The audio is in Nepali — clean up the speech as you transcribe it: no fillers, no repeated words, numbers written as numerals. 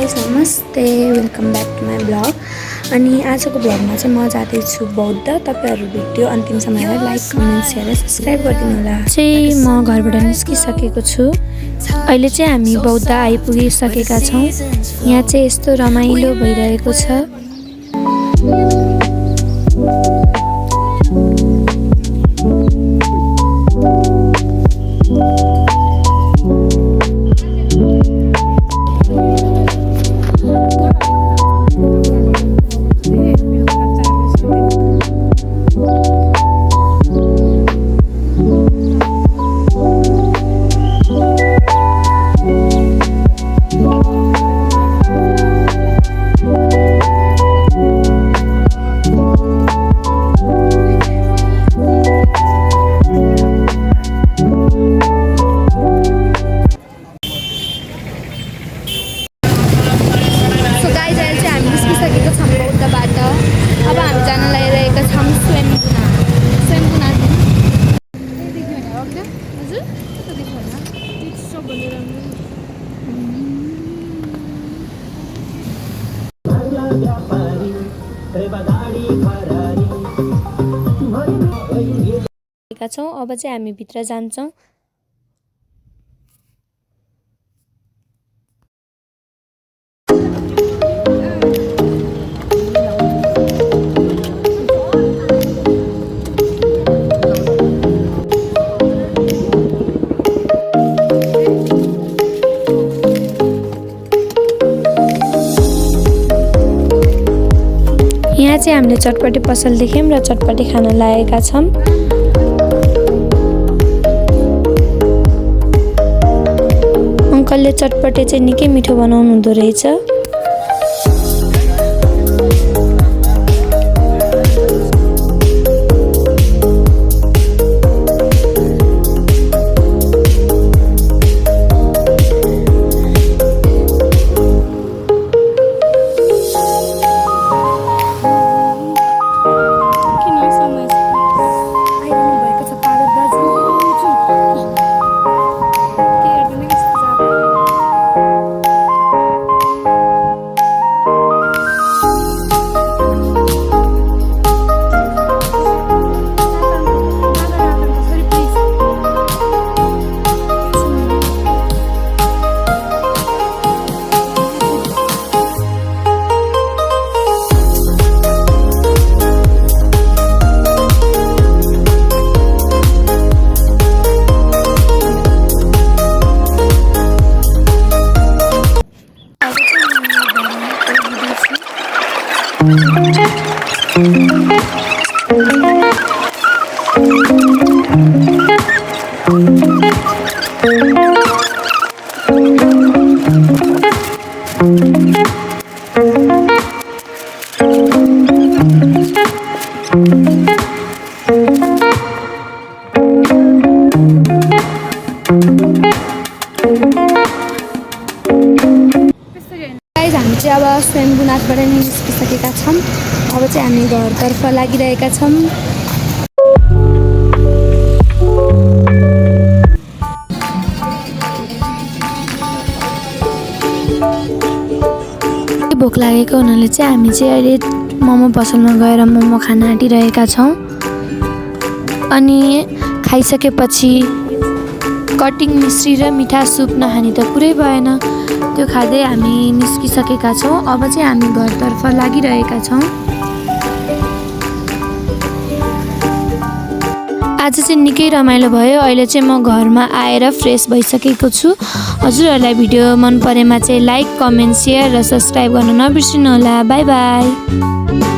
गाइस नमस्ते, welcome back to my blog. अनि आजको ब्लगमा चाहिँ म जाँदैछु बौद्ध। तपाईहरु भिडियो अन्तिमसम्म हेरेर लाइक कमेन्ट शेयर र सब्स्क्राइब गरिदिनु होला। चाहिँ म घरबाट निस्किसकेको छु। अहिले चाहिँ हामी बौद्ध आइपुगिसकेका छौं। यहाँ चाहिँ यस्तो रमाइलो भइरहेको छ। अब हामी जान लागिरहेका छौं अब चाहिँ हामी भित्र जान्छौं। यहाँ चाहिँ हामीले चटपटे पसल देख्यौं र चटपटे खान लागेका छौं। अंकलले चटपटे चाहिँ निकै मिठो बनाउनु हुँदो रहेछ। हामी चाहिँ अब स्वयम्भूनाथबाट नै निस्किसकेका छौं। अब चाहिँ हामी घरतर्फ लागिरहेका छौं। भोक लागेको हुनाले चाहिँ हामी चाहिँ अहिले मोमो पसलमा गएर मोमो खान आँटिरहेका छौं। अनि खाइसकेपछि कटिङ मिश्री र मिठा सुप नखानी त कुरै भएन। त्यो खाँदै हामी निस्किसकेका छौं। अब चाहिँ हामी घरतर्फ लागिरहेका छौं। आज चाहिँ निकै रमाइलो भयो। अहिले चाहिँ म घरमा आएर फ्रेस भइसकेको छु। हजुरहरुलाई भिडियो मन परेमा चाहिँ लाइक कमेन्ट शेयर र सब्स्क्राइब गर्न नबिर्सिनु होला। Bye bye.